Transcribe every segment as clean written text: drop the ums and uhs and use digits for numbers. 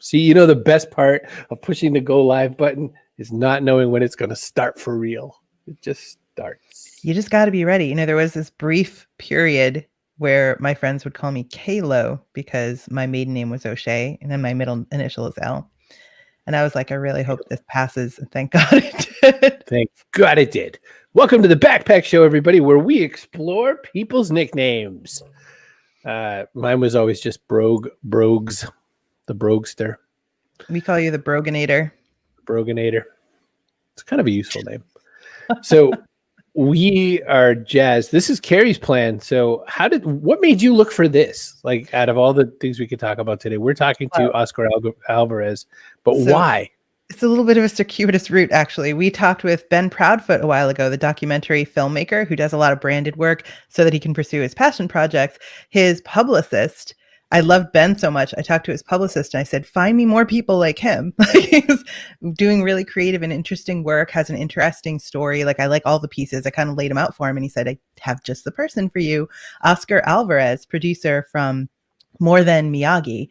See, you know, the best part of pushing the go live button is not knowing when it's going to start for real. It just starts. You just got to be ready. You know, there was this brief period where my friends would call me Kalo because my maiden name was O'Shea and then my middle initial is L. And I was like, I really hope this passes. And thank God it did. Thank God it did. Welcome to the Backpack Show, everybody, where we explore people's nicknames. Mine was always just Brogues, the Brogster. We call you the Broganator. Broganator. It's kind of a useful name. So we are jazzed. This is Carrie's plan. So what made you look for this? Like, out of all the things we could talk about today, we're talking to Oscar Alvarez, but why? It's a little bit of a circuitous route, actually. We talked with Ben Proudfoot a while ago, the documentary filmmaker who does a lot of branded work so that he can pursue his passion projects. His publicist, I loved Ben so much. I talked to his publicist and I said, find me more people like him. He's doing really creative and interesting work, has an interesting story. Like, I like all the pieces. I kind of laid him out for him and he said, I have just the person for you. Oscar Alvarez, producer from More Than Miyagi,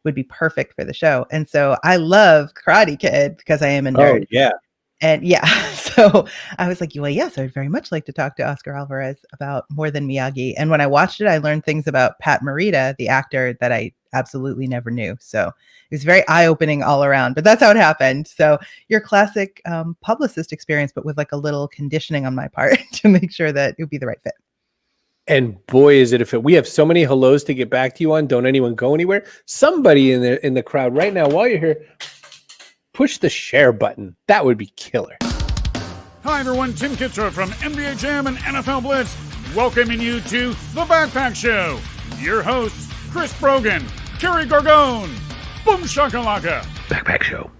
would be perfect for the show. And so I love Karate Kid because I am a nerd. Oh, yeah. And yeah, so I was like, well, yes, I would very much like to talk to Oscar Alvarez about More Than Miyagi. And when I watched it, I learned things about Pat Morita, the actor, that I absolutely never knew. So it was very eye-opening all around, but that's how it happened. So your classic publicist experience, but with like a little conditioning on my part to make sure that it would be the right fit. And boy, is it a fit. We have so many hellos to get back to you on. Don't anyone go anywhere. Somebody in the crowd right now, while you're here, push the share button. That would be killer. Hi, everyone. Tim Kitzrow from NBA Jam and NFL Blitz, welcoming you to The Backpack Show. Your hosts, Chris Brogan, Kerry Gargone, Boom Shakalaka. Backpack Show.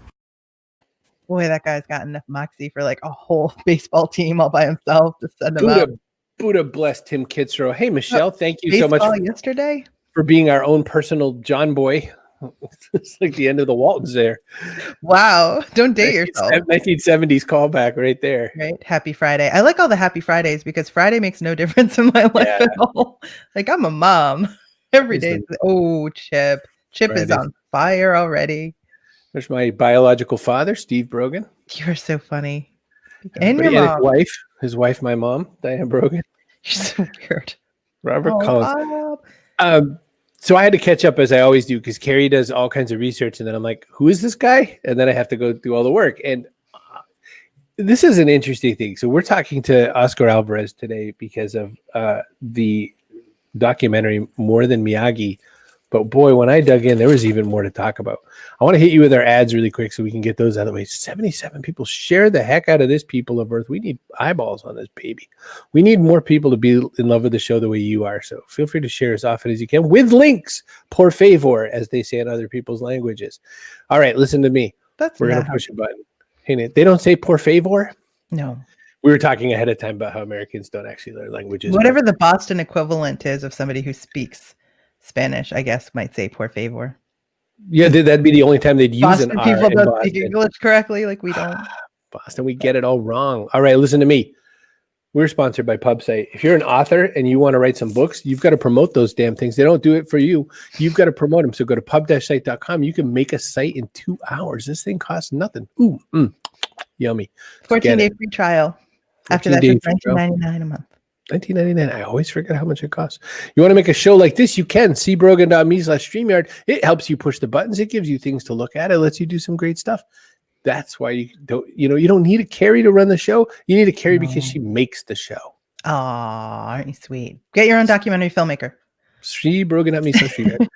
Boy, that guy's got enough moxie for like a whole baseball team all by himself to send him out. Buddha bless Tim Kitzrow. Hey, Michelle, thank you so much yesterday for being our own personal John Boy. It's like the end of the Waltons there. Wow. Don't date yourself. 1970s callback right there. Right. Happy Friday. I like all the happy Fridays because Friday makes no difference in my life at all. Like, I'm a mom. Every day. Chip. Chip is on fire already. There's my biological father, Steve Brogan. You're so funny. And your mom. His wife, my mom, Diane Brogan. You're so weird. Robert Collins. So I had to catch up, as I always do, because Carrie does all kinds of research, and then I'm like, who is this guy? And then I have to go do all the work. And this is an interesting thing. So we're talking to Oscar Alvarez today because of the documentary More Than Miyagi. But boy, when I dug in, there was even more to talk about. I want to hit you with our ads really quick so we can get those out of the way. 77 people. Share the heck out of this, people of Earth. We need eyeballs on this baby. We need more people to be in love with the show the way you are. So feel free to share as often as you can with links, por favor, as they say in other people's languages. All right, listen to me. We're going to push a button. Hey, they don't say por favor? No. We were talking ahead of time about how Americans don't actually learn languages. Whatever the Boston equivalent is of somebody who speaks Spanish, I guess, might say por favor. Yeah, that'd be the only time they'd use Boston an R. People in don't Boston. speak English correctly, like we don't. Boston, we get it all wrong. All right, listen to me. We're sponsored by PubSite. If you're an author and you want to write some books, you've got to promote those damn things. They don't do it for you. You've got to promote them. So go to pub-site.com. You can make a site in 2 hours. This thing costs nothing. Ooh, yummy. 14-day free trial. After that, it's $19.99 a month. $19.99. I always forget how much it costs. You want to make a show like this? You can. cbrogan.me/StreamYard. It helps you push the buttons. It gives you things to look at. It lets you do some great stuff. That's why you don't need a Carrie to run the show. You need a Carrie because she makes the show. Aw, aren't you sweet? Get your own documentary filmmaker. cbrogan.me/StreamYard.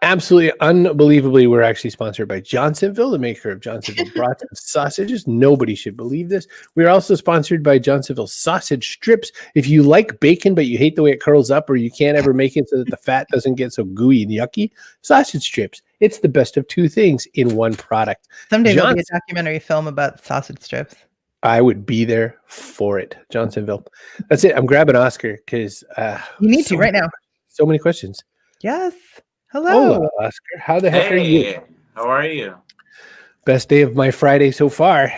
Absolutely unbelievably, we're actually sponsored by Johnsonville, the maker of Johnsonville brats and sausages. Nobody should believe this. We're also sponsored by Johnsonville sausage strips. If you like bacon, but you hate the way it curls up, or you can't ever make it so that the fat doesn't get so gooey and yucky, sausage strips. It's the best of two things in one product. Someday there'll be a documentary film about sausage strips. I would be there for it. Johnsonville. That's it. I'm grabbing Oscar because you need to right now. So many questions. Yes. Hello. Hello, Oscar. How the heck are you? How are you? Best day of my Friday so far.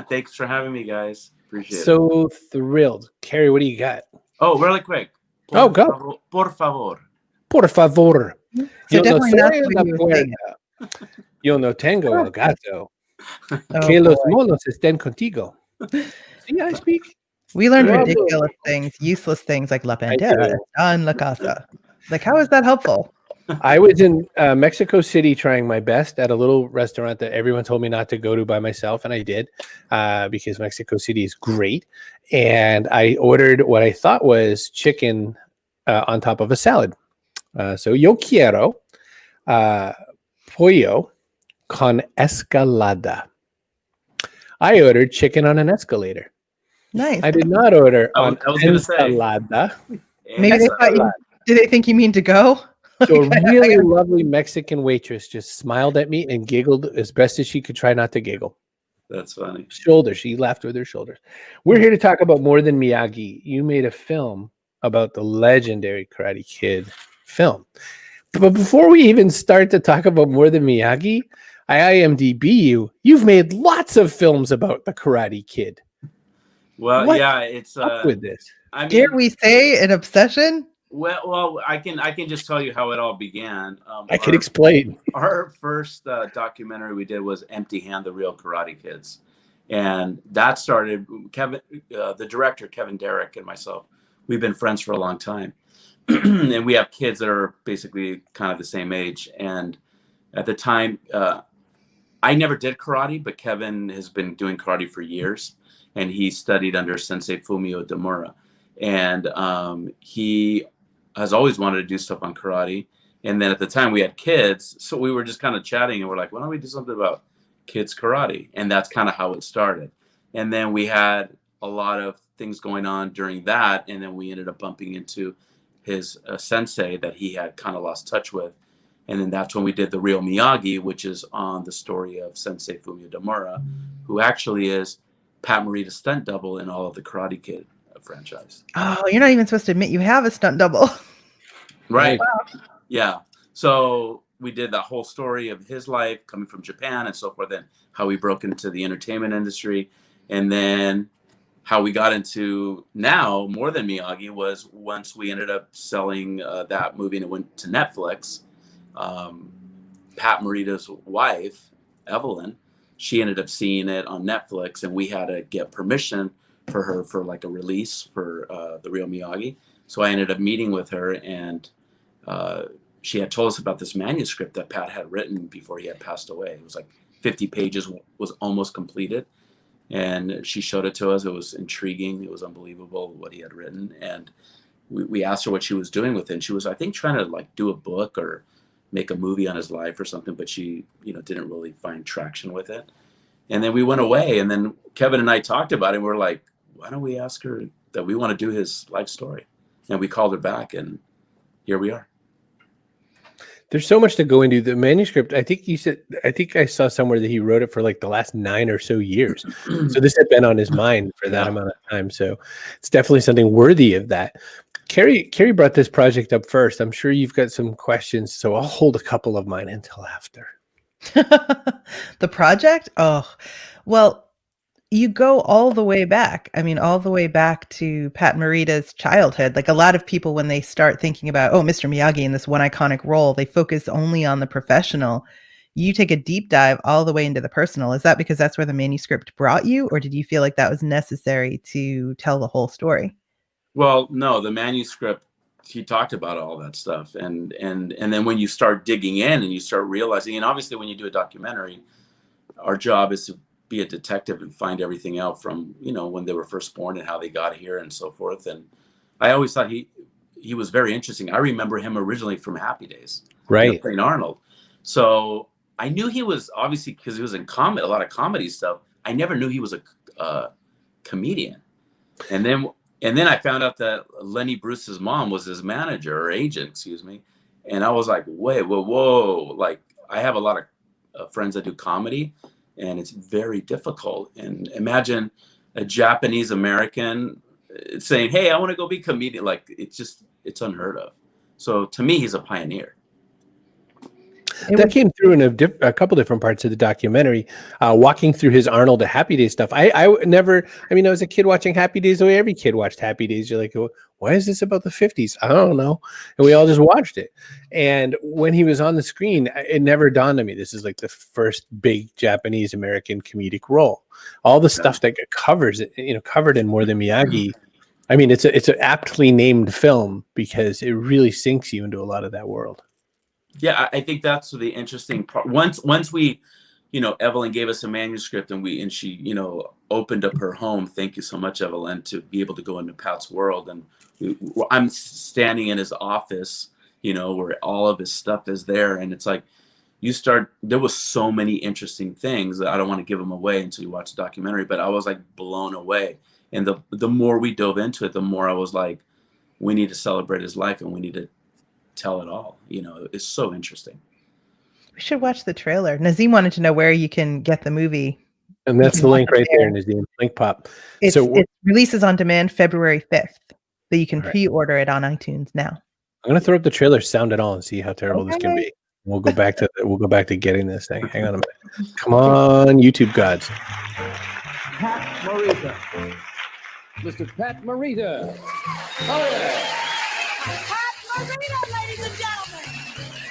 Thanks for having me, guys. Appreciate it. So thrilled. Carrie, what do you got? Oh, really quick. Go. Por favor. Por favor. So definitely not the way you were saying Yo no tengo el gato. Oh, Que los boy. monos estén contigo. See, I speak. We learned Bravo. ridiculous things, useless things like La I Pantera do. en la casa. Like, how is that helpful? I was in Mexico City trying my best at a little restaurant that everyone told me not to go to by myself, and I did because Mexico City is great. And I ordered what I thought was chicken on top of a salad. So yo quiero pollo con escalada. I ordered chicken on an escalator. Nice. I did not order on I was gonna say. ensalada. Maybe they thought did they think you mean to go? So a really lovely Mexican waitress just smiled at me and giggled as best as she could try not to giggle. That's funny. Shoulders. She laughed with her shoulders. We're here to talk about More Than Miyagi. You made a film about the legendary Karate Kid film. But before we even start to talk about More Than Miyagi, I IMDb you. You've made lots of films about the Karate Kid. Well, What's yeah, it's up with this? I mean, Dare we say an obsession? well, I can just tell you how it all began. I can explain. Our first documentary we did was Empty Hand: The Real Karate Kids, and that started Kevin, the director Kevin Derrick, and myself. We've been friends for a long time, and we have kids that are basically kind of the same age. And at the time, I never did karate, but Kevin has been doing karate for years, and he studied under Sensei Fumio Demura, and he has always wanted to do stuff on karate. And then at the time we had kids, so we were just kind of chatting and we're like, why don't we do something about kids karate? And that's kind of how it started. And then we had a lot of things going on during that. And then we ended up bumping into his sensei that he had kind of lost touch with. And then that's when we did The Real Miyagi, which is on the story of Sensei Fumio Demura, who actually is Pat Morita's stunt double in all of the Karate Kid franchise. Oh, you're not even supposed to admit you have a stunt double. Right. Wow. Yeah. So we did the whole story of his life coming from Japan and so forth, and how he broke into the entertainment industry. And then how we got into now More Than Miyagi was once we ended up selling that movie and it went to Netflix. Pat Morita's wife, Evelyn, she ended up seeing it on Netflix, and we had to get permission for her for like a release for The Real Miyagi. So I ended up meeting with her, and she had told us about this manuscript that Pat had written before he had passed away. It was like 50 pages, was almost completed. And she showed it to us. It was intriguing. It was unbelievable what he had written. And we asked her what she was doing with it. And she was, I think, trying to like do a book or make a movie on his life or something, but she, didn't really find traction with it. And then we went away, and then Kevin and I talked about it, and we're like, why don't we ask her that we want to do his life story? And we called her back, and here we are. There's so much to go into the manuscript. I think I saw somewhere that he wrote it for like the last 9 or so years. So this had been on his mind for that amount of time. So it's definitely something worthy of that. Carrie brought this project up first. I'm sure you've got some questions, so I'll hold a couple of mine until after. The project? Oh, well, you go all the way back. I mean, all the way back to Pat Morita's childhood. Like a lot of people, when they start thinking about, Mr. Miyagi in this one iconic role, they focus only on the professional. You take a deep dive all the way into the personal. Is that because that's where the manuscript brought you, or did you feel like that was necessary to tell the whole story? Well, no, the manuscript, he talked about all that stuff. And then when you start digging in and you start realizing, and obviously when you do a documentary, our job is to be a detective and find everything out from, when they were first born and how they got here and so forth. And I always thought he was very interesting. I remember him originally from Happy Days, right? Playing Arnold. So I knew he was, obviously, because he was in a lot of comedy stuff. I never knew he was a comedian. And then I found out that Lenny Bruce's mom was his manager or agent, excuse me. And I was like, wait, whoa. Like, I have a lot of friends that do comedy, and it's very difficult. And imagine a Japanese American saying, hey, I want to go be a comedian. Like, it's unheard of. So to me, he's a pioneer. That came through in a couple different parts of the documentary, walking through his Arnold to Happy Days stuff. I was a kid watching Happy Days the way every kid watched Happy Days. You're like, why is this about the 50s? I don't know. And we all just watched it. And when he was on the screen, it never dawned on me. This is like the first big Japanese American comedic role. All the stuff that covers it, covered in More Than Miyagi. I mean, it's an aptly named film because it really sinks you into a lot of that world. Yeah, I think that's the interesting part. Once we, Evelyn gave us a manuscript and she, opened up her home. Thank you so much, Evelyn, to be able to go into Pat's world. And I'm standing in his office, where all of his stuff is there. And it's like, there was so many interesting things that I don't want to give them away until you watch the documentary, but I was like blown away. And the more we dove into it, the more I was like, we need to celebrate his life and we need to tell it all. It's so interesting. We should watch the trailer. Nazim wanted to know where you can get the movie. And that's the link right there, Nazim. Link pop. It releases on demand February 5th, but you can pre-order it on iTunes now. I'm gonna throw up the trailer sound and all and see how terrible this can be. We'll go back to getting this thing. Hang on a minute. Come on, YouTube gods. Pat Morita. Mr. Pat Morita. Oh yeah. Pat Morita, ladies and gentlemen.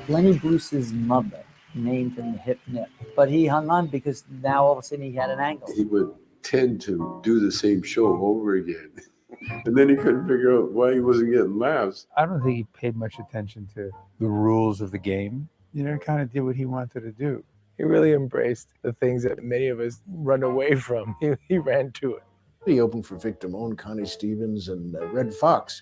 Lenny Bruce's mother named him the Hip Nip, but he hung on because now all of a sudden he had an angle. He would tend to do the same show over again. And then he couldn't figure out why he wasn't getting laughs. I don't think he paid much attention to the rules of the game. Kind of did what he wanted to do. He really embraced the things that many of us run away from. He ran to it. He opened for Victor Moan, Connie Stevens, and Red Fox,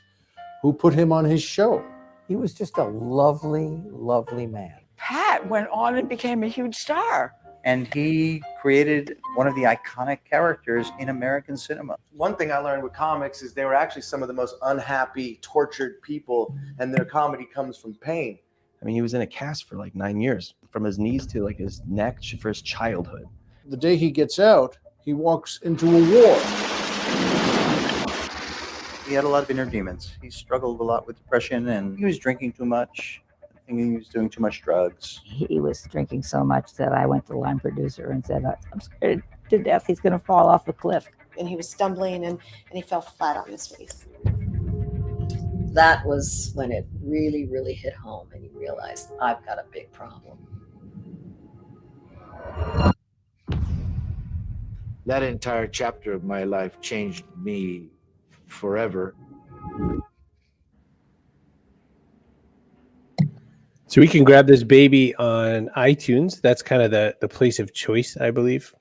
who put him on his show. He was just a lovely, lovely man. Pat went on and became a huge star. And he created one of the iconic characters in American cinema. One thing I learned with comics is they were actually some of the most unhappy, tortured people, and their comedy comes from pain. I mean, he was in a cast for like 9 years, from his knees to like his neck for his childhood. The day he gets out, he walks into a war. He had a lot of inner demons. He struggled a lot with depression, and he was drinking too much. He was doing too much drugs. He was drinking so much that I went to the line producer and said, I'm scared to death he's going to fall off the cliff. And he was stumbling and he fell flat on his face. That was when it really, really hit home and he realized, I've got a big problem. That entire chapter of my life changed me forever. So we can grab this baby on iTunes. That's kind of the place of choice, I believe.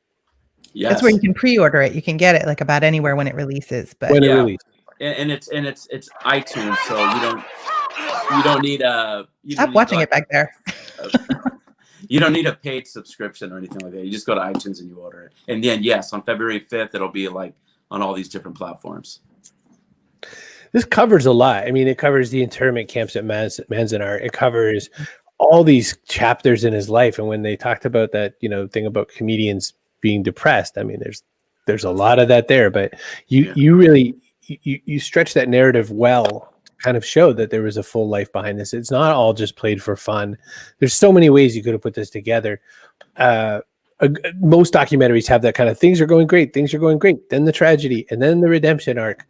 Yes. That's where you can pre-order it. You can get it like about anywhere when it releases. But when it releases. And it's iTunes, so you don't need a stop watching it back there. You don't need a paid subscription or anything like that. You just go to iTunes and you order it. And then yes, on February 5th, it'll be like on all these different platforms. This covers a lot. I mean, it covers the internment camps at Manzanar. It covers all these chapters in his life. And when they talked about that, thing about comedians being depressed, I mean, there's a lot of that there. But you really stretch that narrative well, to kind of show that there was a full life behind this. It's not all just played for fun. There's so many ways you could have put this together. Most documentaries have that kind of things are going great, then the tragedy, and then the redemption arc.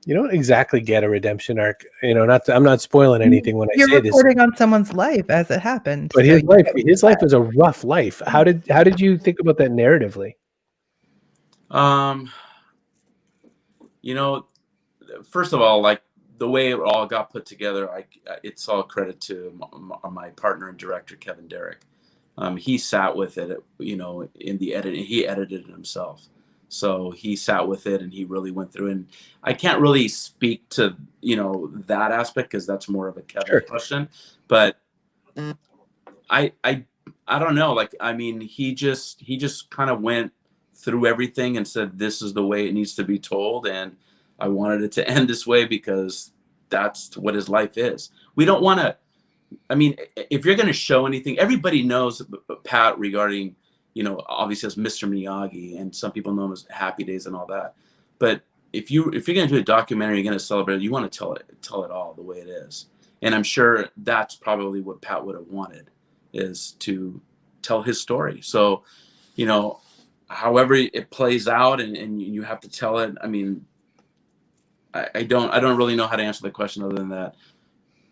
You don't exactly get a redemption arc. I'm not spoiling anything when I say this. You're reporting on someone's life as it happened. But his life was a rough life. How did you think about that narratively? First of all, like the way it all got put together, it's all credit to my partner and director, Kevin Derrick. He sat with it, in the editing. He edited it himself. So he sat with it and he really went through, and I can't really speak to, that aspect because that's more of a Kevin question, but I don't know. Like, I mean, he just kind of went through everything and said, this is the way it needs to be told. And I wanted it to end this way because that's what his life is. We don't want to, I mean, if you're going to show anything, everybody knows Pat regarding, obviously as Mr. Miyagi, and some people know him as Happy Days and all that. But if you're going to do a documentary, you're going to celebrate it, you want to tell it all the way it is. And I'm sure that's probably what Pat would have wanted, is to tell his story. So, however it plays out and you have to tell it, I mean, I don't really know how to answer the question other than that.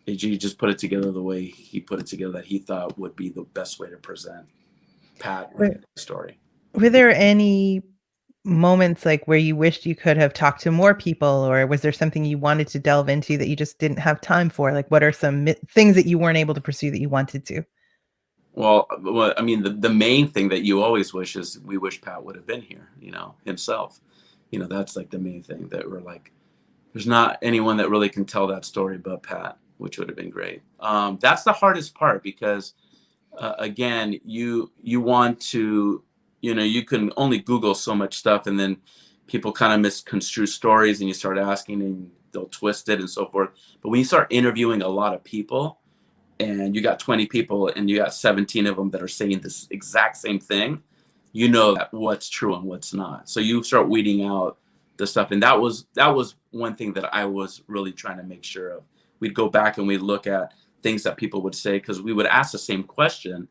He just put it together the way he put it together that he thought would be the best way to present Pat and the story. Were there any moments like where you wished you could have talked to more people, or was there something you wanted to delve into that you just didn't have time for? Like, what are some things that you weren't able to pursue that you wanted to? Well, I mean, the main thing that you always wish is we wish Pat would have been here, himself. That's like the main thing that we're like, there's not anyone that really can tell that story but Pat, which would have been great. That's the hardest part because, again, you want to, you can only Google so much stuff and then people kind of misconstrue stories and you start asking and they'll twist it and so forth. But when you start interviewing a lot of people and you got 20 people and you got 17 of them that are saying this exact same thing, you know what's true and what's not. So you start weeding out the stuff. And that was one thing that I was really trying to make sure of. We'd go back and we'd look at things that people would say because we would ask the same question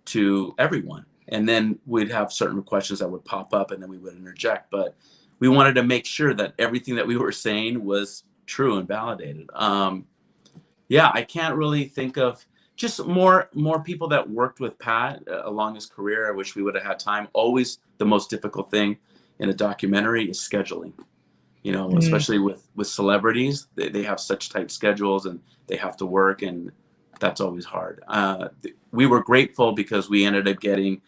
to everyone. And then we'd have certain questions that would pop up and then we would interject. But we wanted to make sure that everything that we were saying was true and validated. Yeah, I can't really think of just more people that worked with Pat along his career. I wish we would have had time. Always the most difficult thing in a documentary is scheduling. Especially with celebrities, they have such tight schedules and they have to work, and that's always hard. We were grateful because we ended up getting,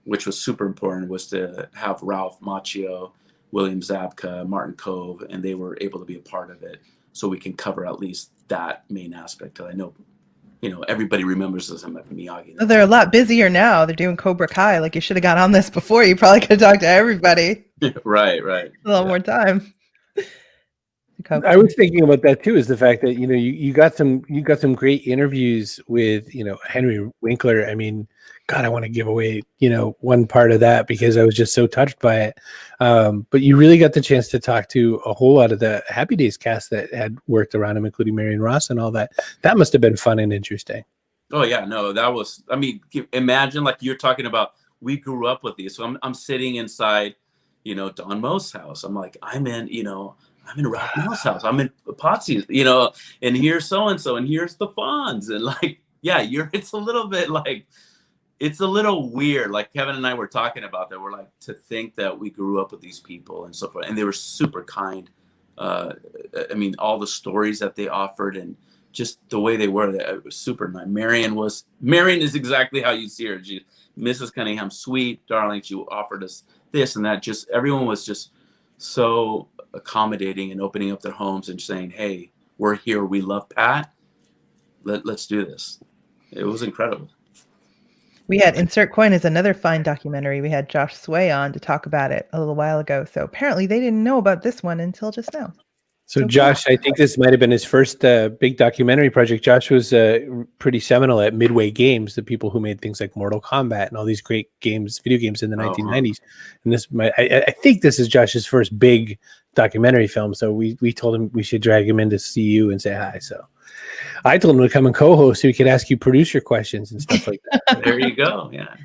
which was super important, was to have Ralph Macchio, William Zabka, Martin Kove, and they were able to be a part of it, so we can cover at least that main aspect. I know, everybody remembers them at Miyagi. They're a lot busier now. They're doing Cobra Kai. Like, you should have got on this before. You probably could have talked to everybody. Right. A lot more time. I was thinking about that too, is the fact that you got some great interviews with Henry Winkler. I mean, God, I want to give away one part of that because I was just so touched by it. But you really got the chance to talk to a whole lot of the Happy Days cast that had worked around him, including Marion Ross and all that. That must have been fun and interesting. Oh yeah, no, that was. I mean, imagine like you're talking about. We grew up with these, so I'm sitting inside, Don Mo's house. I'm like, I'm in Ralph Macchio's house. I'm in Potsy's, and here's so-and-so, and here's the Fonz. And like, yeah, it's a little bit like, it's a little weird. Like Kevin and I were talking about that. We're like, to think that we grew up with these people and so forth. And they were super kind. I mean, all the stories that they offered and just the way they were, it was super nice. Marion is exactly how you see her. She, Mrs. Cunningham, sweet, darling. She offered us this and that. Just everyone was just so accommodating and opening up their homes and saying, hey, we're here, we love Pat, let's do this. It was incredible. We had Insert Coin is another fine documentary. We had Josh Sway on to talk about it a little while ago, so apparently they didn't know about this one until just now. So Josh, I think this might have been his first big documentary project. Josh was pretty seminal at Midway Games, the people who made things like Mortal Kombat and all these great games, video games in the 1990s. And this, I think this is Josh's first big documentary film. So we told him we should drag him in to see you and say hi. So I told him to come and co-host so he could ask you producer questions and stuff like that. There you go. Yeah.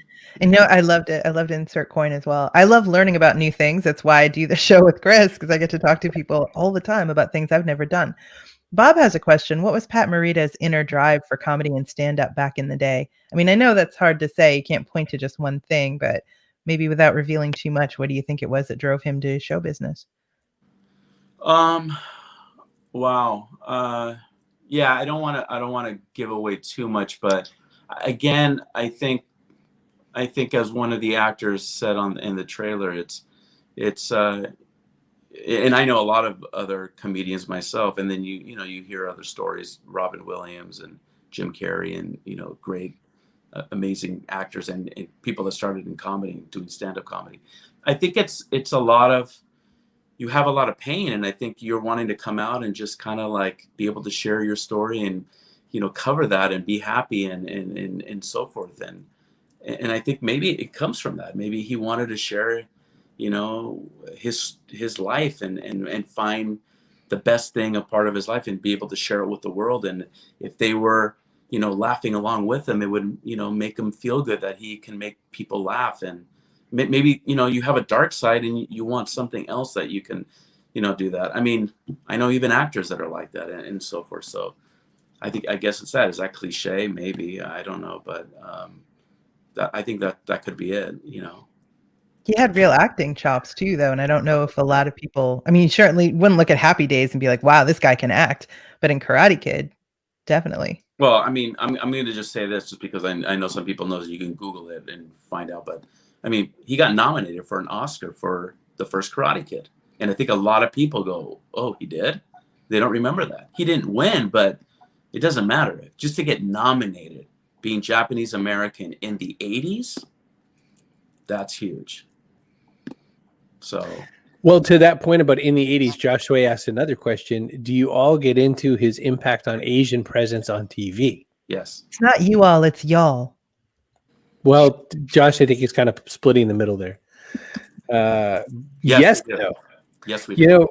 And I loved it. I loved Insert Coin as well. I love learning about new things. That's why I do the show with Chris, because I get to talk to people all the time about things I've never done. Bob has a question. What was Pat Morita's inner drive for comedy and stand-up back in the day? I mean, I know that's hard to say. You can't point to just one thing, but maybe without revealing too much, what do you think it was that drove him to show business? Wow. Yeah, I don't want to give away too much, but again, I think as one of the actors said in the trailer, it's and I know a lot of other comedians myself, and then you hear other stories, Robin Williams and Jim Carrey and great amazing actors and people that started in comedy, doing stand-up comedy. I think it's a lot of, you have a lot of pain, and I think you're wanting to come out and just kind of like be able to share your story and cover that and be happy and so forth. And I think maybe it comes from that. Maybe he wanted to share, his life and find the best thing, a part of his life, and be able to share it with the world. And if they were, laughing along with him, it would, make him feel good that he can make people laugh. And maybe, you have a dark side and you want something else that you can do that. I mean, I know even actors that are like that and so forth. So I guess it's that. Is that cliche? Maybe. I don't know. But I think that could be it, He had real acting chops too, though, and I don't know if a lot of people. I mean, you certainly wouldn't look at Happy Days and be like, "Wow, this guy can act," but in Karate Kid, definitely. Well, I mean, I'm going to just say this just because I know some people know that you can Google it and find out. But I mean, he got nominated for an Oscar for the first Karate Kid. And I think a lot of people go, oh, he did? They don't remember that. He didn't win, but it doesn't matter. Just to get nominated, being Japanese American in the 80s, that's huge. So... Well, to that point about in the 80s, Josh Sway asked another question. Do you all get into his impact on Asian presence on TV? Yes. It's not you all, it's y'all. Well, Josh, I think he's kind of splitting the middle there. Yes, no. Yes, we do.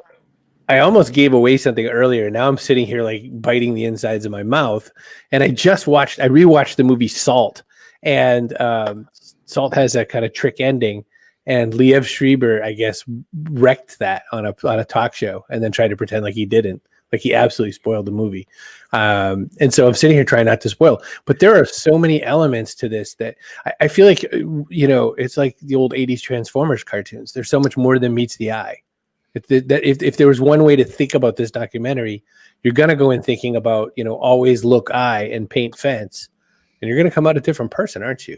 I almost gave away something earlier. Now I'm sitting here like biting the insides of my mouth. And I rewatched the movie Salt. And Salt has that kind of trick ending. And Liev Schreiber, I guess, wrecked that on a talk show and then tried to pretend like he didn't. Like he absolutely spoiled the movie. And so I'm sitting here trying not to spoil. But there are so many elements to this that I feel like, it's like the old 80s Transformers cartoons. There's so much more than meets the eye. If there was one way to think about this documentary, you're going to go in thinking about, always look eye and paint fence. And you're going to come out a different person, aren't you?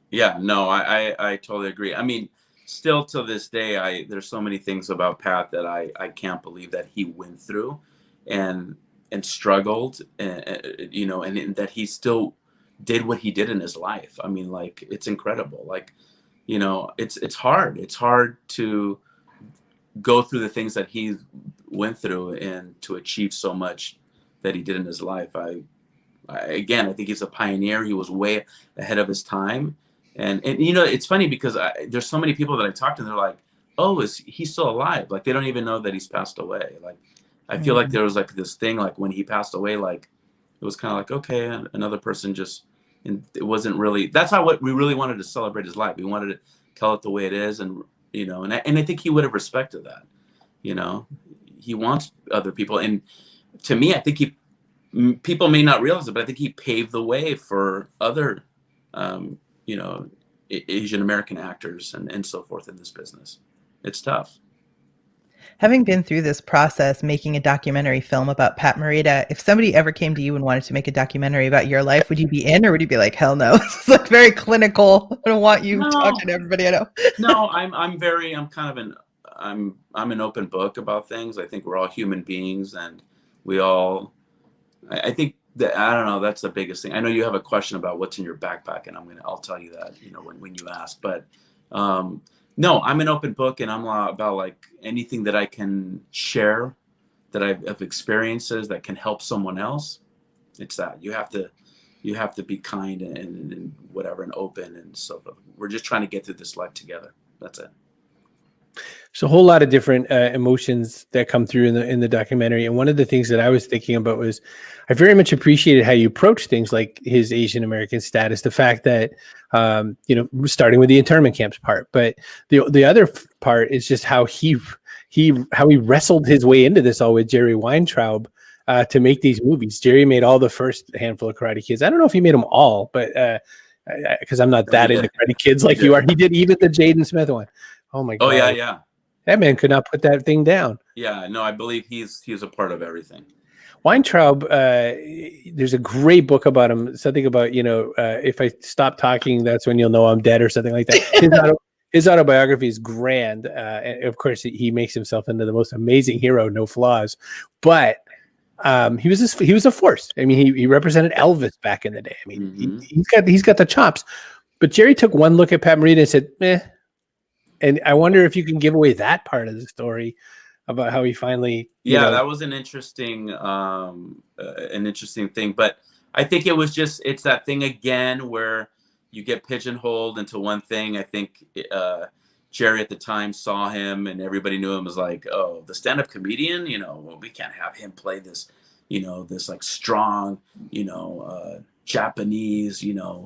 Yeah, no, I totally agree. I mean, still to this day, there's so many things about Pat that I can't believe that he went through and struggled, and that he still did what he did in his life. I mean, like, it's incredible. Like, it's hard. It's hard to go through the things that he went through and to achieve so much that he did in his life. I think he's a pioneer. He was way ahead of his time. And it's funny because there's so many people that I talk to, and they're like, oh, is he still alive? Like, they don't even know that he's passed away. Like, I feel like there was like this thing, like when he passed away, like it was kind of like, okay, another person just, and it wasn't really, that's not what we really wanted to celebrate his life. We wanted to tell it the way it is. And, and I think he would have respected that. He wants other people. And to me, I think people may not realize it, but I think he paved the way for other, Asian American actors and so forth in this business. It's tough. Having been through this process, making a documentary film about Pat Morita, if somebody ever came to you and wanted to make a documentary about your life, would you be in, or would you be like, hell no? It's like very clinical. I don't want you talking to everybody I know. No, I'm an open book about things. I think we're all human beings, and I think that, I don't know, that's the biggest thing. I know you have a question about what's in your backpack, and I'll tell you that, when you ask, but, no, I'm an open book, and I'm about like anything that I can share that I have experiences that can help someone else. It's that you have to be kind and whatever, and open. And so we're just trying to get through this life together. That's it. There's a whole lot of different emotions that come through in the documentary. And one of the things that I was thinking about was I very much appreciated how you approach things like his Asian American status, the fact that, starting with the internment camps part, but the other part is just how he wrestled his way into this all with Jerry Weintraub to make these movies. Jerry made all the first handful of Karate Kids. I don't know if he made them all, but because I'm not that into Karate Kids like you are. He did even the Jaden Smith one. Oh my God. Oh yeah. That man could not put that thing down. Yeah, no, I believe he's a part of everything. Weintraub, there's a great book about him. Something about, if I stop talking, that's when you'll know I'm dead, or something like that. His autobiography is grand. And of course, he makes himself into the most amazing hero, no flaws. But he was a force. I mean, he represented Elvis back in the day. I mean, he's got the chops. But Jerry took one look at Pat Morita and said, meh. And I wonder if you can give away that part of the story about how he finally. That was an interesting thing. But I think it's that thing again where you get pigeonholed into one thing. I think Jerry at the time saw him, and everybody knew him as like, oh, the stand-up comedian. We can't have him play this, this like strong, Japanese,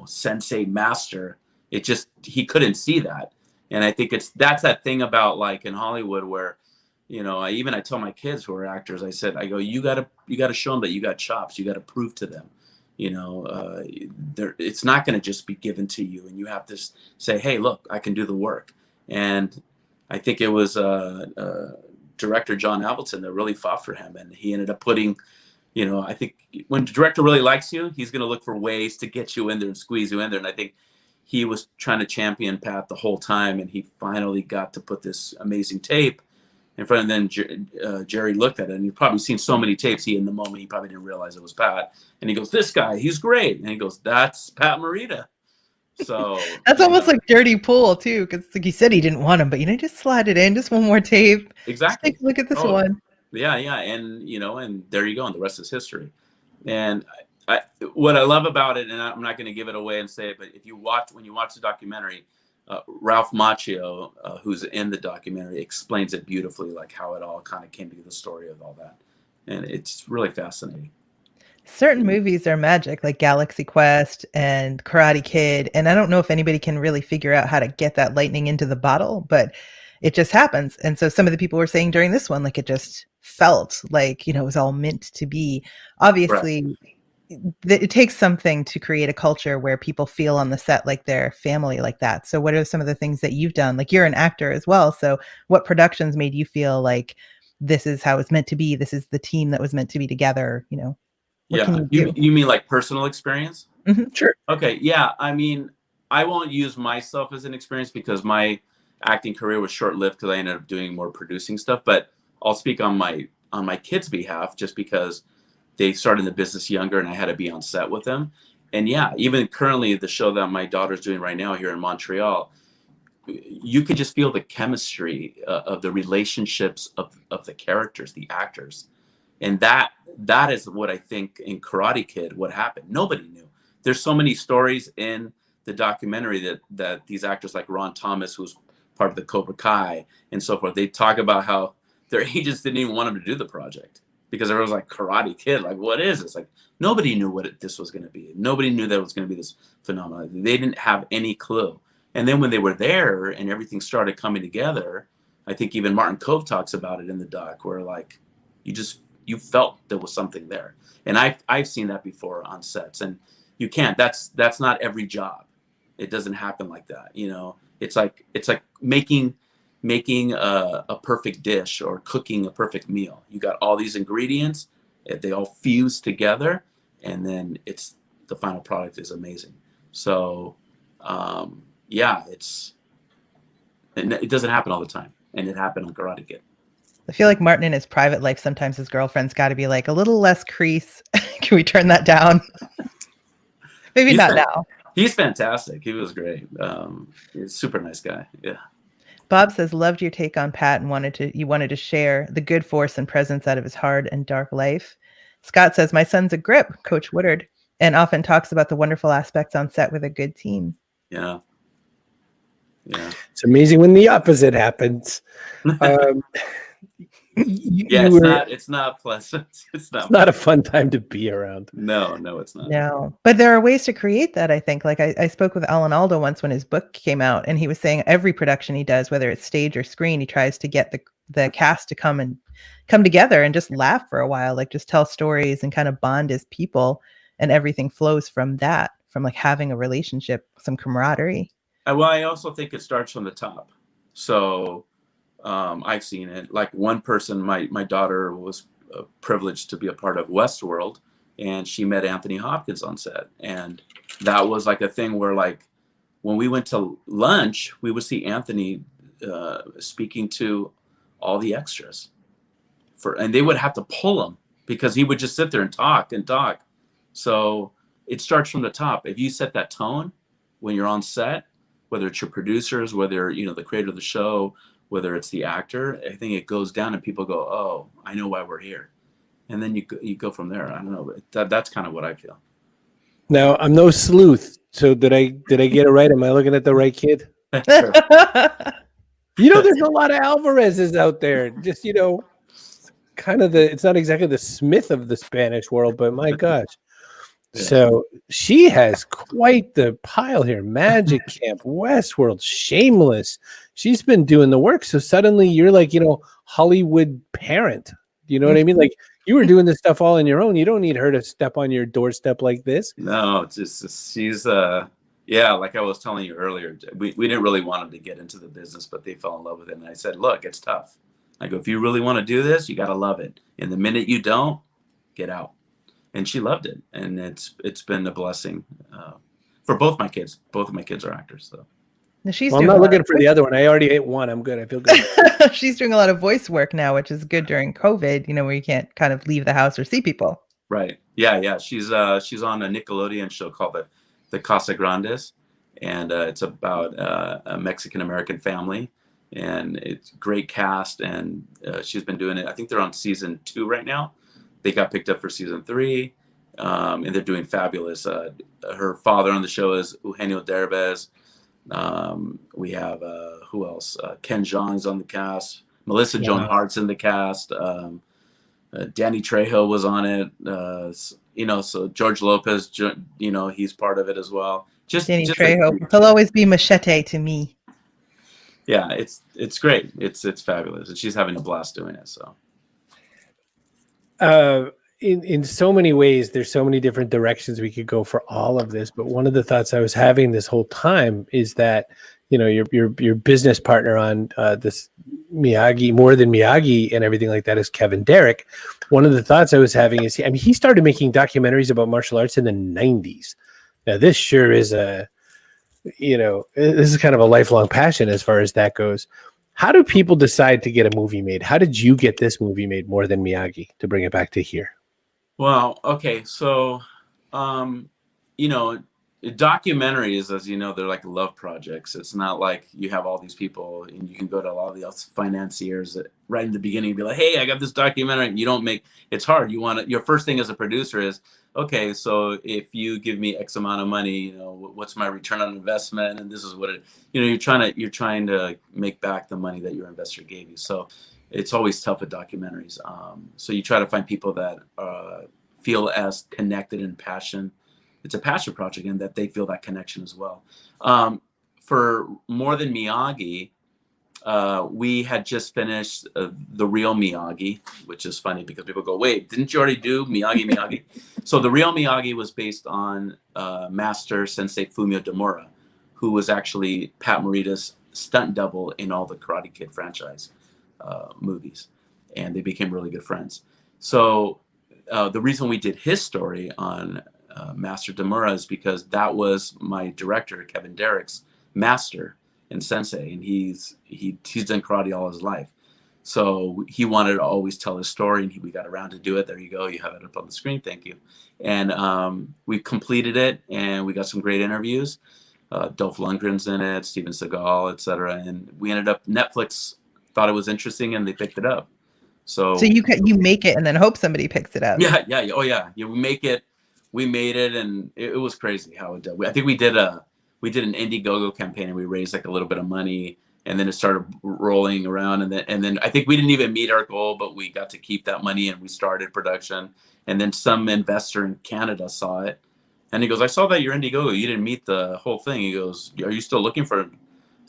sensei master. He couldn't see that. And I think that's that thing about like in Hollywood where, You know, I tell my kids who are actors, I go, you gotta show them that you got chops. You gotta prove to them, you know, it's not gonna just be given to you, and you have to say, hey, look, I can do the work. And I think it was director John Avildsen that really fought for him, and he ended up putting, you know, I think when the director really likes you, he's gonna look for ways to get you in there and squeeze you in there. And I think he was trying to champion Pat the whole time, and he finally got to put this amazing tape in front. And then Jerry looked at it, and he'd probably seen so many tapes. In the moment, he probably didn't realize it was Pat. And he goes, "This guy, he's great." And he goes, "That's Pat Morita." So that's almost like dirty pool too, because like you said, he didn't want him, but you know, just slide it in, just one more tape. Exactly. Just take a look at this one. Yeah, and you know, and there you go, and the rest is history. And what I love about it, and I'm not going to give it away and say it, but when you watch the documentary, Ralph Macchio, who's in the documentary, explains it beautifully, like how it all kind of came to the story of all that, and it's really fascinating. Certain movies are magic, like Galaxy Quest and Karate Kid, and I don't know if anybody can really figure out how to get that lightning into the bottle, but it just happens. And so some of the people were saying during this one, like it just felt like, you know, it was all meant to be. Obviously, it takes something to create a culture where people feel on the set like their family like that. So what are some of the things that you've done? Like you're an actor as well. So what productions made you feel like this is how it's meant to be? This is the team that was meant to be together, you know? You mean like personal experience? Mm-hmm. Sure. Okay. Yeah. I mean, I won't use myself as an experience because my acting career was short-lived because I ended up doing more producing stuff. But I'll speak on my kids' behalf just because they started in the business younger and I had to be on set with them. And yeah, even currently the show that my daughter's doing right now here in Montreal, you could just feel the chemistry of the relationships of the characters, the actors. And that is what I think in Karate Kid, what happened. Nobody knew. There's so many stories in the documentary that these actors like Ron Thomas, who's part of the Cobra Kai and so forth, they talk about how their agents didn't even want them to do the project because everyone was like, Karate Kid, like, what is this? Like, nobody knew what this was going to be. Nobody knew that it was going to be this phenomenon. They didn't have any clue. And then when they were there and everything started coming together, I think even Martin Kove talks about it in the doc, where like you felt there was something there. And I've seen that before on sets, and you can't. That's not every job. It doesn't happen like that. You know, it's like making a perfect dish or cooking a perfect meal. You got all these ingredients, they all fuse together, and then the final product is amazing. So yeah, it doesn't happen all the time, and it happened on Karate Kid. I feel like Martin in his private life, sometimes his girlfriend's got to be like, a little less crease. Can we turn that down? Maybe not now. He's fantastic. He was great. He's a super nice guy. Yeah. Bob says, loved your take on Pat and you wanted to share the good force and presence out of his hard and dark life. Scott says, my son's a grip, Coach Woodard, and often talks about the wonderful aspects on set with a good team. Yeah. Yeah. It's amazing when the opposite happens. It's not pleasant. It's not a fun time to be around. No, it's not. No, but there are ways to create that. I think, like I spoke with Alan Alda once when his book came out, and he was saying every production he does, whether it's stage or screen, he tries to get the cast to come together and just laugh for a while, like just tell stories and kind of bond as people, and everything flows from that, from like having a relationship, some camaraderie. Well, I also think it starts from the top. So I've seen it. Like one person, my daughter was privileged to be a part of Westworld, and she met Anthony Hopkins on set. And that was like a thing where, like, when we went to lunch, we would see Anthony speaking to all the extras, and they would have to pull him because he would just sit there and talk. So it starts from the top. If you set that tone when you're on set, whether it's your producers, whether, you know, the creator of the show, whether it's the actor, I think it goes down and people go, oh, I know why we're here. And then you go from there. I don't know. That's kind of what I feel. Now, I'm no sleuth. So did I get it right? Am I looking at the right kid? Sure. You know, there's a lot of Alvarez's out there. Just, you know, kind of it's not exactly the Smith of the Spanish world, but my gosh. So she has quite the pile here. Magic Camp, Westworld, Shameless. She's been doing the work. So suddenly you're like, Hollywood parent. You know what I mean? Like you were doing this stuff all on your own. You don't need her to step on your doorstep like this. No, it's just she's like I was telling you earlier, we didn't really want them to get into the business, but they fell in love with it. And I said, look, it's tough. I go, if you really want to do this, you got to love it. And the minute you don't, get out. And she loved it. And it's been a blessing for both my kids. Both of my kids are actors. So I'm not looking for the other one. I already ate one. I'm good. I feel good. She's doing a lot of voice work now, which is good during COVID, where you can't kind of leave the house or see people. Right. Yeah. She's on a Nickelodeon show called the Casa Grandes. And it's about a Mexican-American family. And it's great cast. And she's been doing it. I think they're on season 2 right now. They got picked up for season 3. And they're doing fabulous. Her father on the show is Eugenio Derbez. We have who else? Ken Jeong's on the cast. Melissa Joan Hart's in the cast. Danny Trejo was on it. So George Lopez, he's part of it as well. Danny Trejo. He'll always be Machete to me. Yeah, it's great. It's fabulous, and she's having a blast doing it. So. In so many ways, there's so many different directions we could go for all of this. But one of the thoughts I was having this whole time is that, your business partner on this Miyagi, More Than Miyagi and everything like that is Kevin Derrick. One of the thoughts I was having is, he started making documentaries about martial arts in the 90s. Now, this sure is this is kind of a lifelong passion as far as that goes. How do people decide to get a movie made? How did you get this movie made, More Than Miyagi, to bring it back to here? Well, okay. So, documentaries, as you know, they're like love projects. It's not like you have all these people and you can go to a lot of the financiers right in the beginning and be like, hey, I got this documentary. And you don't it's hard. Your first thing as a producer is, okay, so if you give me X amount of money, what's my return on investment? And this is what you're trying to make back the money that your investor gave you. So it's always tough with documentaries. So you try to find people that feel as connected and passion. It's a passion project and that they feel that connection as well. For More Than Miyagi, we had just finished The Real Miyagi, which is funny because people go, wait, didn't you already do Miyagi? So The Real Miyagi was based on Master Sensei Fumio Demura, who was actually Pat Morita's stunt double in all the Karate Kid franchise movies. And they became really good friends. So the reason we did his story on Master Demura is because that was my director, Kevin Derrick's master and sensei, and he's done karate all his life. So he wanted to always tell his story, and we got around to do it. There you go. You have it up on the screen. Thank you. And we completed it, and we got some great interviews. Dolph Lundgren's in it, Steven Seagal, etc. And we ended up, Netflix thought it was interesting, and they picked it up. So you make it and then hope somebody picks it up. Yeah. Oh yeah. We made it, and it was crazy how it did. I think we did an Indiegogo campaign, and we raised like a little bit of money, and then it started rolling around, and then I think we didn't even meet our goal, but we got to keep that money, and we started production. And then some investor in Canada saw it, and he goes, "I saw that your Indiegogo, you didn't meet the whole thing." He goes, "Are you still looking for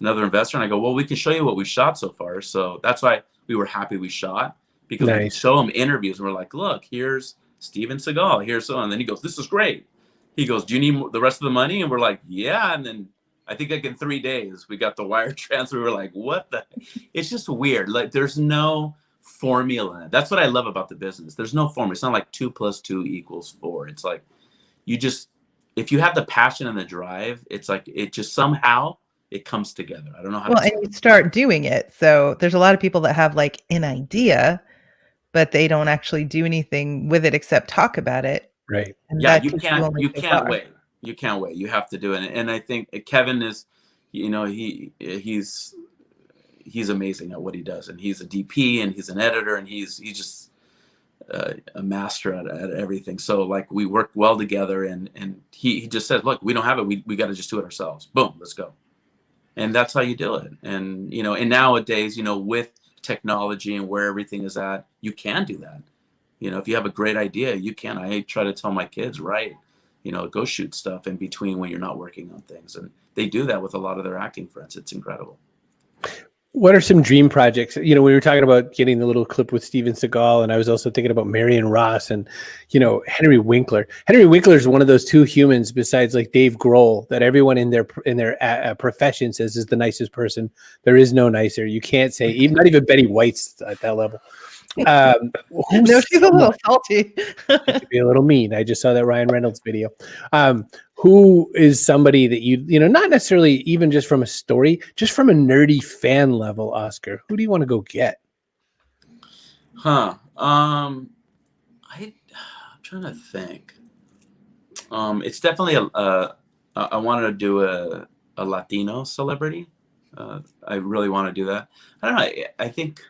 another investor?" And I go, "Well, we can show you what we shot so far." So that's why we were happy we shot, because we could show them interviews, and we're like, "Look, here's Steven Seagal, here's so," and then he goes, "This is great." He goes, "Do you need the rest of the money?" And we're like, "Yeah." And then I think like in 3 days we got the wire transfer. We were like, "What the?" It's just weird. Like there's no formula. That's what I love about the business. There's no formula. It's not like 2 + 2 = 4. It's like if you have the passion and the drive, it's like it just somehow it comes together. I don't know how. Well, and you start doing it. So there's a lot of people that have like an idea, but they don't actually do anything with it except talk about it. Right. And yeah, you can't wait. You can't wait. You have to do it. And I think Kevin is, he's amazing at what he does. And he's a DP, and he's an editor, and he's just a master at everything. So like we work well together, and he just says, "Look, we don't have it. We got to just do it ourselves. Boom, let's go." And that's how you do it. And and nowadays, with technology and where everything is at, you can do that. If you have a great idea, you can. I try to tell my kids, write, go shoot stuff in between when you're not working on things. And they do that with a lot of their acting friends. It's incredible. What are some dream projects? We were talking about getting the little clip with Steven Seagal, and I was also thinking about Marion Ross and, Henry Winkler. Henry Winkler is one of those two humans besides like Dave Grohl that everyone in their profession says is the nicest person. There is no nicer. You can't say, not even Betty White's at that level. No, she's a little salty. To be a little mean. I just saw that Ryan Reynolds video. Who is somebody that not necessarily even just from a story, just from a nerdy fan level, Oscar? Who do you want to go get? I'm trying to think. It's definitely I wanted to do a Latino celebrity. I really want to do that. I don't know. I think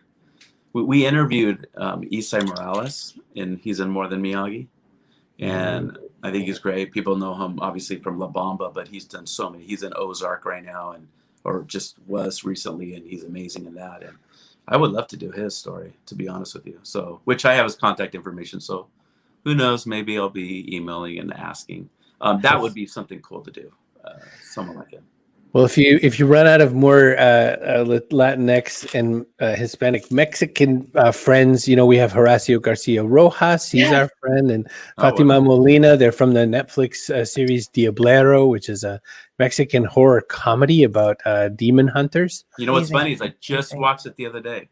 we interviewed Isai Morales, and he's in More Than Miyagi, and I think he's great. People know him obviously from La Bamba, but he's done so many. He's in Ozark right now, or just was recently, and he's amazing in that. And I would love to do his story, to be honest with you. So, which I have his contact information. So, who knows? Maybe I'll be emailing and asking. That would be something cool to do. Someone like him. Well, if you run out of more Latinx and Hispanic Mexican friends, we have Horacio Garcia Rojas. He's our friend, and Fatima Molina. They're from the Netflix series Diablero, which is a Mexican horror comedy about demon hunters. You know what's funny is I just watched it the other day.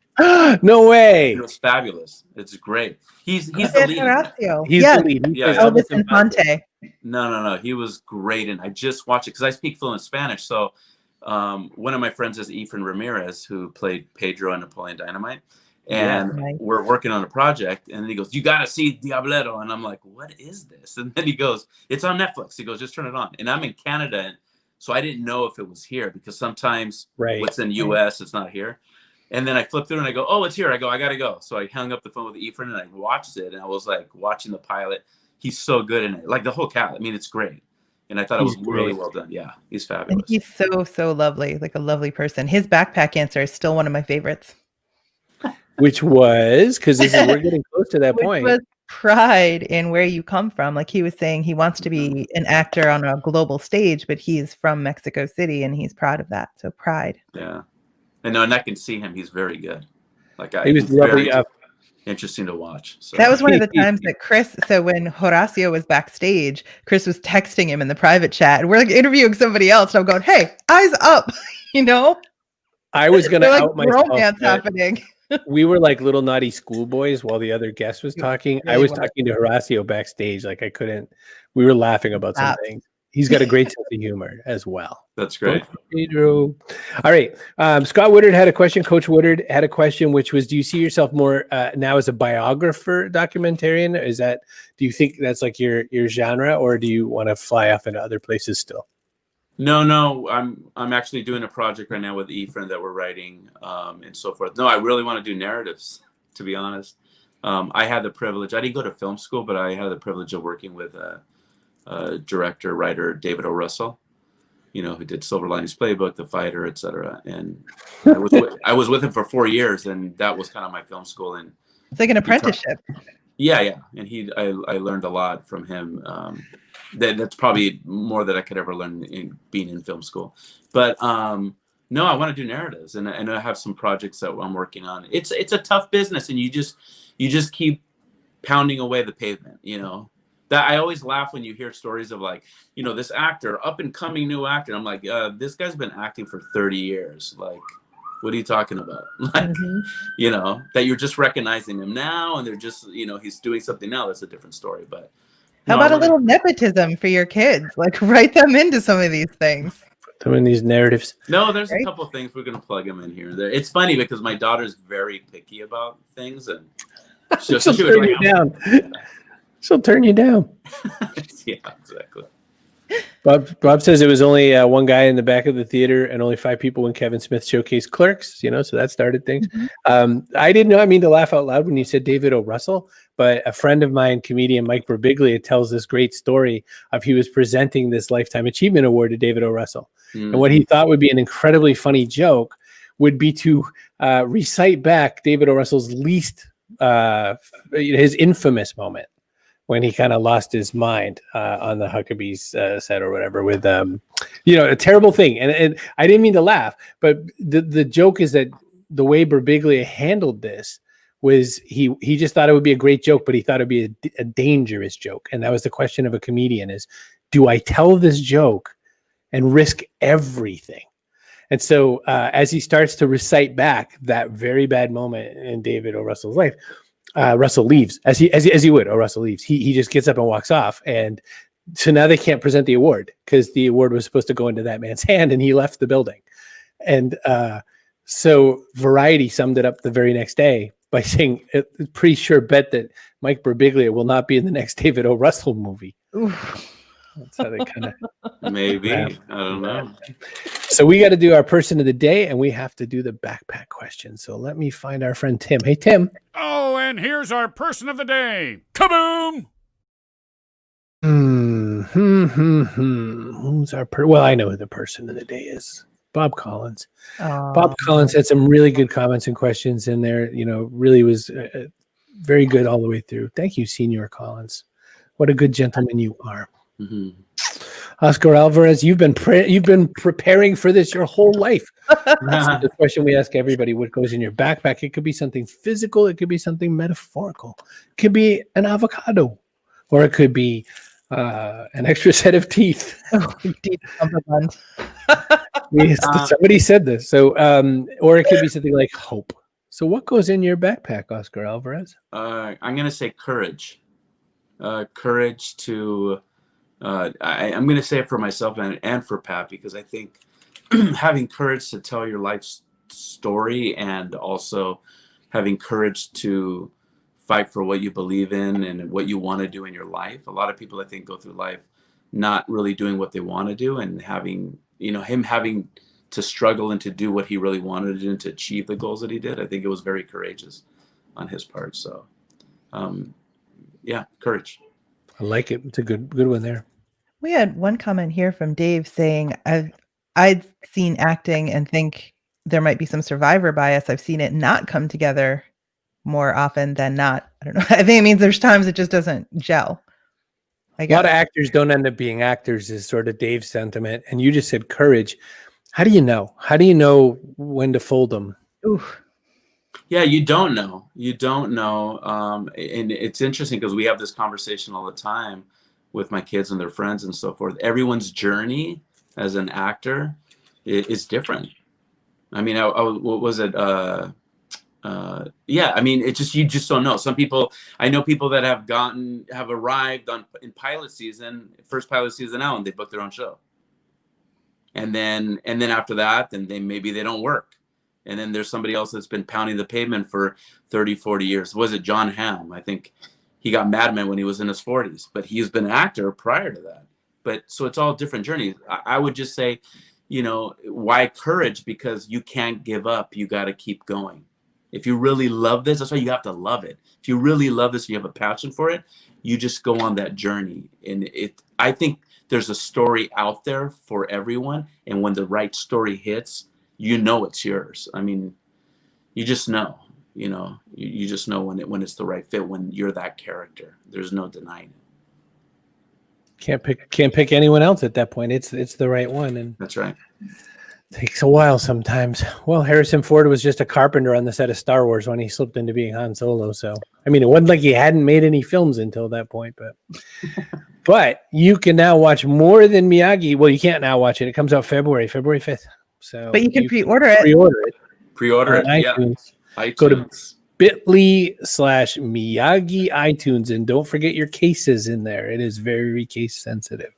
No way! It was fabulous. It's great. He's the lead. Horacio. He's the lead. Yeah. Elvis Infante. No. He was great, and I just watched it because I speak fluent Spanish. So one of my friends is Efren Ramirez, who played Pedro in Napoleon Dynamite, and we're working on a project. And then he goes, "You got to see Diablero," and I'm like, "What is this?" And then he goes, "It's on Netflix." He goes, "Just turn it on." And I'm in Canada, and so I didn't know if it was here because sometimes what's in U.S. it's not here. And then I flipped through and I go, "Oh, it's here." I go, "I gotta go." So I hung up the phone with Efren and I watched it, and I was like watching the pilot. He's so good in it, like the whole cast. I mean, it's great, and I thought it was really well done. Yeah, he's fabulous. And he's so lovely, like a lovely person. His backpack answer is still one of my favorites. Which was because we're getting close to that point. Was pride in where you come from. Like he was saying, he wants to be an actor on a global stage, but he's from Mexico City, and he's proud of that. So pride. Yeah. And I can see him. He's very good. He was lovely. Interesting to watch. So. That was one of the times that Chris. So when Horacio was backstage, Chris was texting him in the private chat, and we're like interviewing somebody else. And I'm going, "Hey, eyes up," I was going to out myself. Romance happening. We were like little naughty schoolboys while the other guest was talking. I was talking to Horacio backstage. Like I couldn't. We were laughing about something. He's got a great sense of humor as well. That's great. Pedro. All right. Scott Woodard had a question. Coach Woodard had a question, which was, do you see yourself more now as a biographer documentarian? Do you think that's like your genre, or do you want to fly off into other places still? No. I'm actually doing a project right now with Efren that we're writing and so forth. No, I really want to do narratives, to be honest. I had the privilege. I didn't go to film school, but I had the privilege of working with director, writer David O. Russell, who did Silver Linings Playbook, The Fighter, etc. And I was with him for 4 years, and that was kind of my film school. And it's like an apprenticeship. Yeah. And I learned a lot from him. That's probably more that I could ever learn in being in film school. But no, I want to do narratives, and I have some projects that I'm working on. It's a tough business, and you just keep pounding away the pavement, That I always laugh when you hear stories of like, this actor, up and coming new actor. I'm like, this guy's been acting for 30 years. Like, what are you talking about? Like, that you're just recognizing him now, and they're just, he's doing something now. That's a different story. But how about a little nepotism for your kids? Like, write them into some of these things. Put them in these narratives. No, there's a couple of things we're gonna plug them in here and there. It's funny because my daughter's very picky about things, and she'll turn you down. She'll turn you down. Yeah, exactly. Bob says it was only one guy in the back of the theater and only 5 people when Kevin Smith showcased Clerks, so that started things. I didn't know, I mean to laugh out loud when you said David O. Russell, but a friend of mine, comedian Mike Birbiglia, tells this great story of he was presenting this Lifetime Achievement Award to David O. Russell. And what he thought would be an incredibly funny joke would be to recite back David O. Russell's his infamous moment. when he kind of lost his mind on the Huckabee's set or whatever with, a terrible thing. And I didn't mean to laugh, but the joke is that the way Birbiglia handled this was he just thought it would be a great joke, but he thought it'd be a dangerous joke. And that was the question of a comedian is, do I tell this joke and risk everything? And so as he starts to recite back that very bad moment in David O. Russell's life, Russell leaves as he would. Oh, Russell leaves. He just gets up and walks off. And so now they can't present the award because the award was supposed to go into that man's hand, and he left the building. And so Variety summed it up the very next day by saying, pretty sure bet that Mike Birbiglia will not be in the next David O. Russell movie. Oof. That's how they kind of maybe. I don't know. So we got to do our person of the day, and we have to do the backpack question. So let me find our friend Tim. Hey, Tim. Oh, and here's our person of the day. Kaboom! Who's our well, I know who the person of the day is. Bob Collins. Oh. Bob Collins had some really good comments and questions in there. Really was very good all the way through. Thank you, Senior Collins. What a good gentleman you are. Mm-hmm. Oscar Alvarez, you've been preparing for this your whole life. That's the question we ask everybody: what goes in your backpack? It could be something physical, it could be something metaphorical, it could be an avocado, or it could be an extra set of teeth. Somebody said this. So, or it could be something like hope. So, what goes in your backpack, Oscar Alvarez? I'm going to say courage. Courage to. I'm going to say it for myself and for Pat, because I think having courage to tell your life story, and also having courage to fight for what you believe in and what you want to do in your life. A lot of people, I think, go through life not really doing what they want to do, and having to struggle and to do what he really wanted to do and to achieve the goals that he did. I think it was very courageous on his part. So, courage. I like it. It's a good one there. We had one comment here from Dave saying, I'd seen acting and think there might be some survivor bias. I've seen it not come together more often than not. I don't know. I think it means there's times it just doesn't gel. A lot of actors don't end up being actors is sort of Dave's sentiment. And you just said courage. How do you know? How do you know when to fold them? Oof. Yeah, you don't know. You don't know. And it's interesting because we have this conversation all the time with my kids and their friends and so forth. Everyone's journey as an actor is different. I mean, what was it? I mean, you just don't know. Some people, I know people that have arrived in pilot season, first pilot season out, and they book their own show. And then after that, then maybe they don't work. And then there's somebody else that's been pounding the pavement for 30, 40 years. Was it John Hamm? I think he got Mad Men when he was in his 40s, but he's been an actor prior to that. But so it's all different journeys. I would just say, why courage? Because you can't give up. You got to keep going. If you really love this, that's why you have to love it. If you really love this, you have a passion for it, you just go on that journey. And I think there's a story out there for everyone. And when the right story hits, it's yours. I mean, you just know, you just know when it's the right fit, when you're that character. There's no denying it. Can't pick anyone else at that point. It's the right one. And that's right. Takes a while sometimes. Well, Harrison Ford was just a carpenter on the set of Star Wars when he slipped into being Han Solo. So, I mean, it wasn't like he hadn't made any films until that point, but you can now watch More Than Miyagi. Well, you can't now watch it. It comes out February 5th. So, but you can pre-order it. Pre-order it. iTunes. Yeah. iTunes. Go to bit.ly/Miyagi iTunes, and don't forget your cases in there. It is very case sensitive.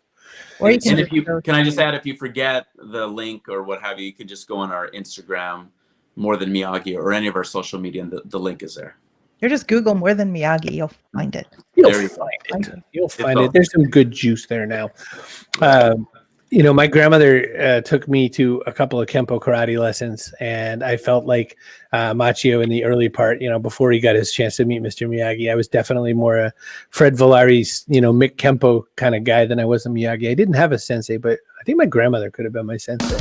Or you can can I just add, if you forget the link or what have you, you can just go on our Instagram, More Than Miyagi, or any of our social media, and the link is there. You're just Google More Than Miyagi. You'll find it. You'll find it. There's some good juice there now. My grandmother took me to a couple of Kempo karate lessons, and I felt like Macchio in the early part, before he got his chance to meet Mr. Miyagi. I was definitely more a Fred Villari's, Mick Kempo kind of guy than I was a Miyagi. I didn't have a sensei, but I think my grandmother could have been my sensei.